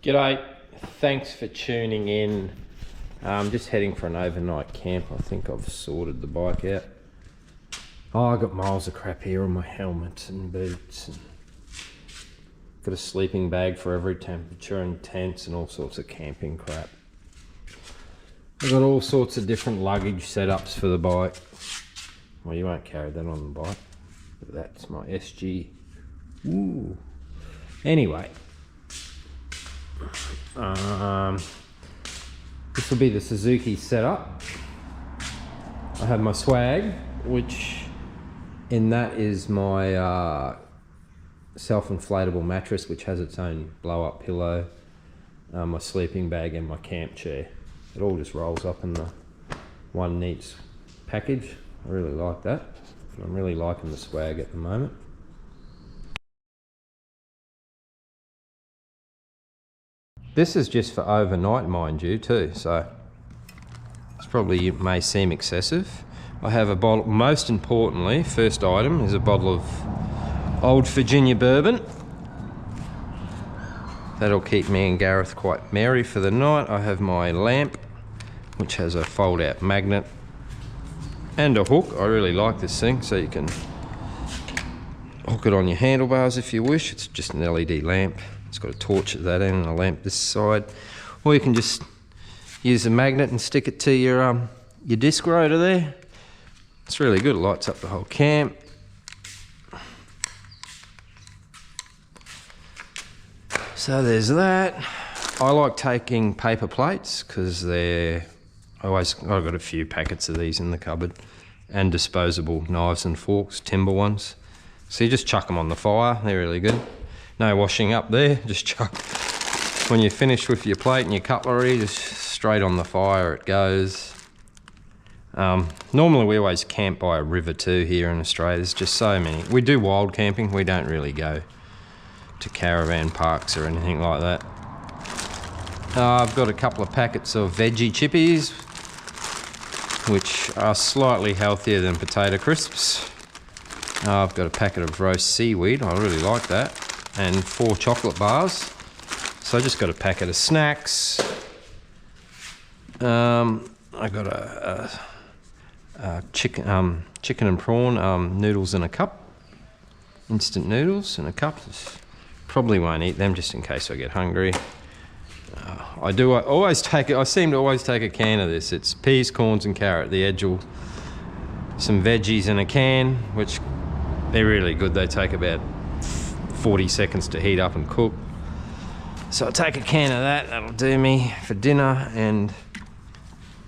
G'day, thanks for tuning in. I'm just heading for an overnight camp. I think I've sorted the bike out. Oh, I got miles of crap here on my helmet and boots. And got a sleeping bag for every temperature and tents and all sorts of camping crap. I've got all sorts of different luggage setups for the bike. Well, you won't carry that on the bike. But that's my SG. Ooh. Anyway. This will be the Suzuki setup. I have my swag, which in that is my self-inflatable mattress, which has its own blow-up pillow, my sleeping bag and my camp chair. It all just rolls up in the one neat package. I really like that. I'm really liking the swag at the moment. This is just for overnight, mind you, too, so it's probably, it may seem excessive. I have a bottle, most importantly, first item is a bottle of Old Virginia bourbon. That'll keep me and Gareth quite merry for the night. I have my lamp, which has a fold-out magnet and a hook. I really like this thing, so you can hook it on your handlebars if you wish. It's just an LED lamp. It's got a torch at that end and a lamp this side. Or you can just use a magnet and stick it to your disc rotor there. It's really good, it lights up the whole camp. So there's that. I like taking paper plates because I've got a few packets of these in the cupboard, and disposable knives and forks, timber ones. So you just chuck them on the fire, they're really good. No washing up there, just chuck. When you're finished with your plate and your cutlery, just straight on the fire it goes. Normally we always camp by a river too here in Australia. There's just so many. We do wild camping, we don't really go to caravan parks or anything like that. I've got a couple of packets of veggie chippies, which are slightly healthier than potato crisps. I've got a packet of roast seaweed, I really like that, and 4 chocolate bars. So I just got a packet of snacks. I got a chicken and prawn noodles in a cup, instant noodles in a cup. Probably won't eat them just in case I get hungry. I seem to always take a can of this. It's peas, corns and carrot. The Edgel, some veggies in a can, which they're really good. They take about 40 seconds to heat up and cook. So I'll take a can of that, that'll do me for dinner. And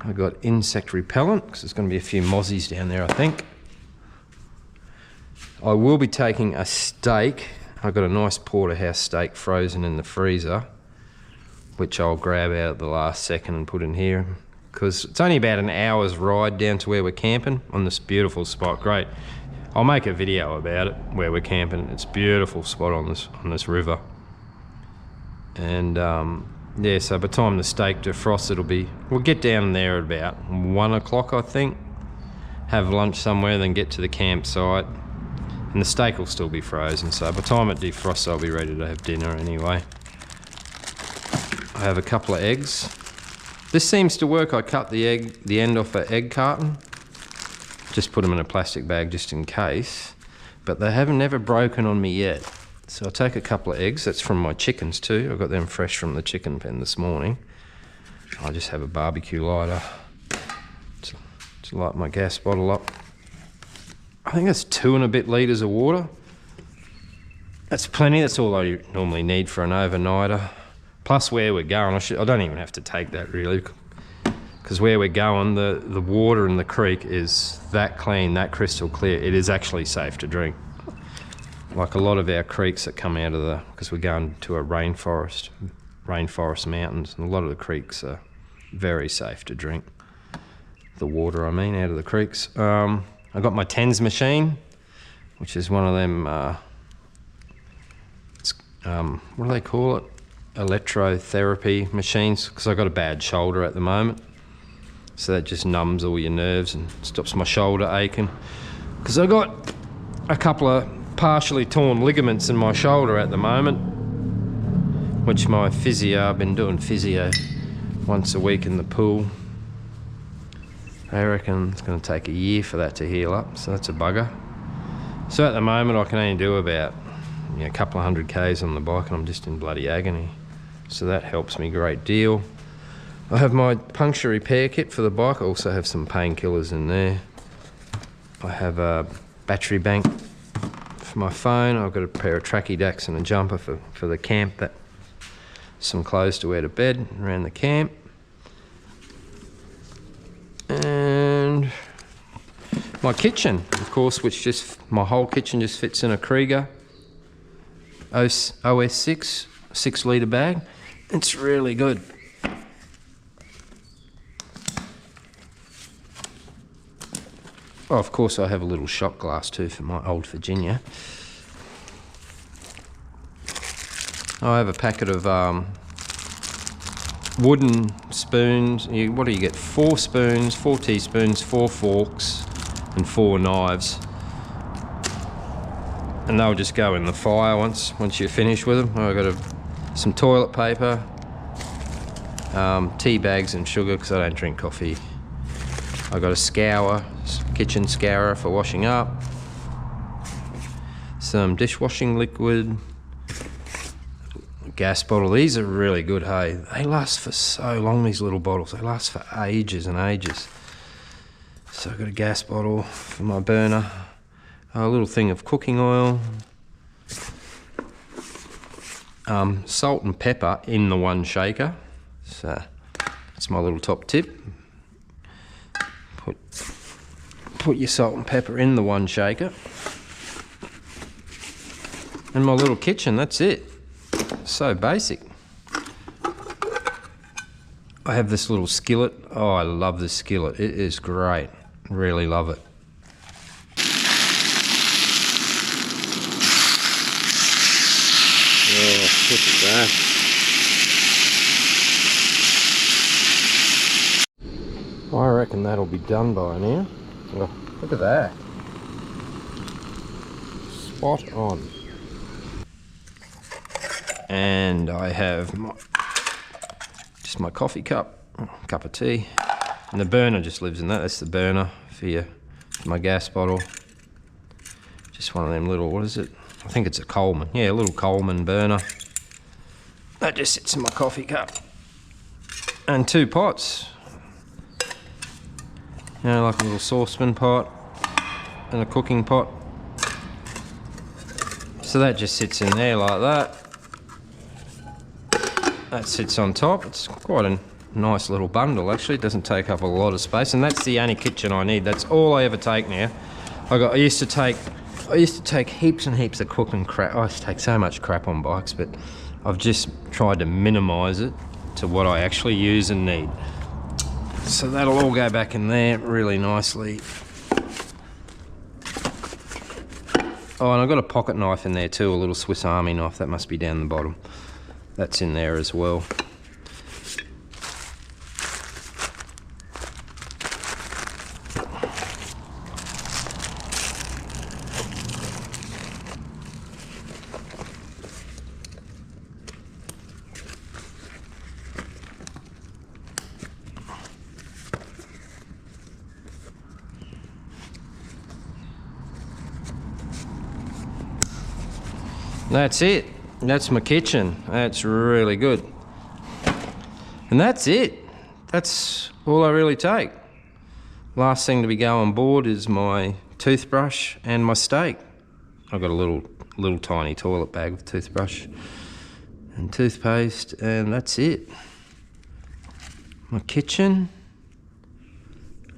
I got insect repellent because there's going to be a few mozzies down there, I think. I will be taking a steak. I've got a nice porterhouse steak frozen in the freezer, which I'll grab out at the last second and put in here, because it's only about an hour's ride down to where we're camping on this beautiful spot. Great. I'll make a video about it, where we're camping. It's a beautiful spot on this river. And yeah, so by the time the steak defrosts, we'll get down there at about 1 o'clock, I think. Have lunch somewhere, then get to the campsite. And the steak will still be frozen, so by the time it defrosts, I'll be ready to have dinner anyway. I have a couple of eggs. This seems to work. I cut the end off an egg carton. Just put them in a plastic bag just in case. But they haven't never broken on me yet. So I'll take a couple of eggs. That's from my chickens too. I got them fresh from the chicken pen this morning. I'll just have a barbecue lighter to light my gas bottle up. I think that's 2 and a bit litres of water. That's plenty. That's all I normally need for an overnighter. Plus where we're going, I don't even have to take that really, because where we're going, the water in the creek is that clean, that crystal clear. It is actually safe to drink. Like a lot of our creeks that come out of because we're going to a rainforest mountains, and a lot of the creeks are very safe to drink. The water, I mean, out of the creeks. I got my TENS machine, which is one of them, what do they call it? Electrotherapy machines, because I've got a bad shoulder at the moment. So that just numbs all your nerves and stops my shoulder aching. Because I got a couple of partially torn ligaments in my shoulder at the moment. which my physio, I've been doing physio once a week in the pool. I reckon it's going to take a year for that to heal up, so that's a bugger. So at the moment I can only do about a couple of 100 k's on the bike, and I'm just in bloody agony. So that helps me a great deal. I have my puncture repair kit for the bike. I also have some painkillers in there. I have a battery bank for my phone. I've got a pair of tracky dacks and a jumper for the camp, some clothes to wear to bed around the camp. And my kitchen, of course, my whole kitchen just fits in a Krieger OS6 6-litre bag. It's really good. Oh, of course I have a little shot glass too for my old Virginia. I have a packet of wooden spoons. What do you get? 4 spoons, 4 teaspoons, 4 forks and 4 knives. And they'll just go in the fire once you're finished with them. I've got some toilet paper, tea bags and sugar because I don't drink coffee. I've got a kitchen scourer for washing up, some dishwashing liquid, gas bottle. These are really good, hey. They last for so long, these little bottles. They last for ages and ages. So I've got a gas bottle for my burner, a little thing of cooking oil, salt and pepper in the one shaker. So that's my little top tip. Put your salt and pepper in the one shaker. And my little kitchen, that's it. So basic. I have this little skillet. Oh, I love this skillet. It is great. Really love it. Oh, look at that. I reckon that'll be done by now. Oh, look at that. Spot on. And I have just my coffee cup, cup of tea. And the burner just lives in that. That's the burner for my gas bottle. Just one of them little, what is it? I think it's a Coleman. Yeah, a little Coleman burner. That just sits in my coffee cup. And 2 pots. Like a little saucepan pot and a cooking pot. So that just sits in there like that. That sits on top. It's quite a nice little bundle actually. It doesn't take up a lot of space, and that's the only kitchen I need. That's all I ever take now. I used to take heaps and heaps of cooking crap. I used to take so much crap on bikes, but I've just tried to minimise it to what I actually use and need. So that'll all go back in there really nicely. Oh, and I've got a pocket knife in there too, a little Swiss Army knife. That must be down the bottom. That's in there as well. That's it. That's my kitchen. That's really good. And that's it. That's all I really take. Last thing to be going board is my toothbrush and my steak. I've got a little tiny toilet bag with toothbrush and toothpaste, and that's it. My kitchen.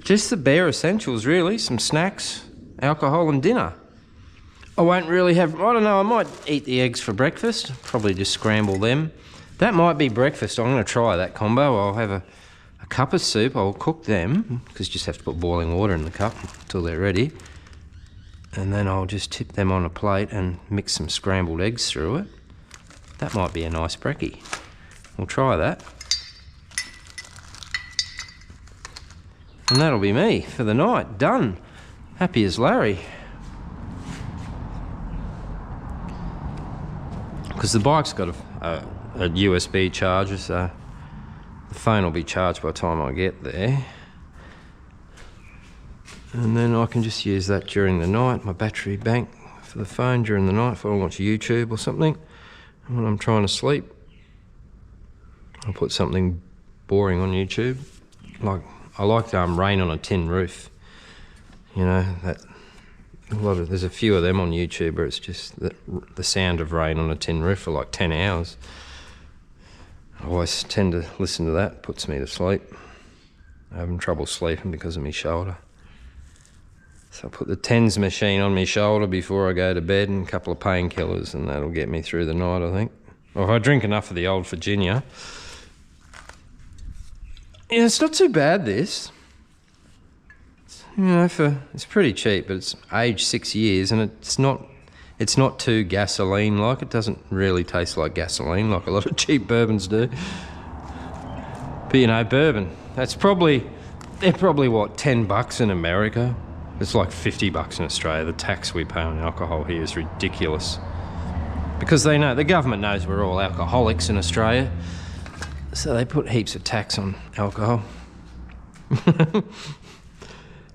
Just the bare essentials really. Some snacks, alcohol and dinner. I won't really have, I don't know, I might eat the eggs for breakfast. Probably just scramble them. That might be breakfast. I'm going to try that combo. I'll have a cup of soup. I'll cook them, because you just have to put boiling water in the cup until they're ready. And then I'll just tip them on a plate and mix some scrambled eggs through it. That might be a nice brekkie. We'll try that. And that'll be me for the night. Done. Happy as Larry. Because the bike's got a a USB charger, so the phone will be charged by the time I get there. And then I can just use that during the night, my battery bank for the phone during the night if I want to watch YouTube or something. And when I'm trying to sleep, I'll put something boring on YouTube. Like, I like Rain on a Tin Roof. You know, there's a few of them on YouTube where it's just the sound of rain on a tin roof for like 10 hours. I always tend to listen to that, puts me to sleep. I'm having trouble sleeping because of my shoulder. So I put the TENS machine on my shoulder before I go to bed and a couple of painkillers, and that'll get me through the night, I think. Or if I drink enough of the old Virginia. Yeah, it's not too bad, this. You know, it's pretty cheap, but it's aged 6 years, and it's not too gasoline like. It doesn't really taste like gasoline like a lot of cheap bourbons do. But you know, bourbon, they're probably what, $10 in America. It's like $50 in Australia. The tax we pay on alcohol here is ridiculous. Because they know, the government knows we're all alcoholics in Australia, so they put heaps of tax on alcohol.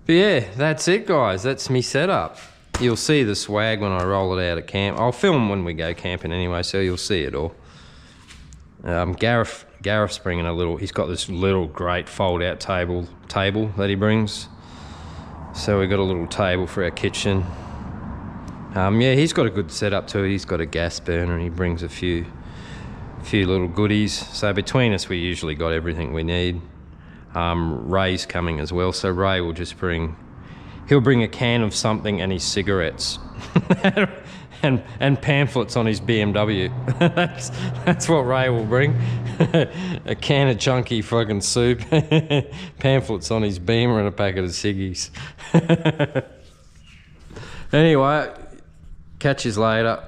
But yeah, that's it, guys. That's me setup. You'll see the swag when I roll it out at camp. I'll film when we go camping anyway, so you'll see it all. Gareth's bringing he's got this little great fold-out table that he brings. So we've got a little table for our kitchen. Yeah, he's got a good setup too. He's got a gas burner and he brings a few little goodies. So between us, we usually got everything we need. Ray's coming as well, so Ray will just he'll bring a can of something and his cigarettes and pamphlets on his BMW. that's what Ray will bring. A can of chunky fucking soup, pamphlets on his Beamer and a packet of ciggies. Anyway, catch you later.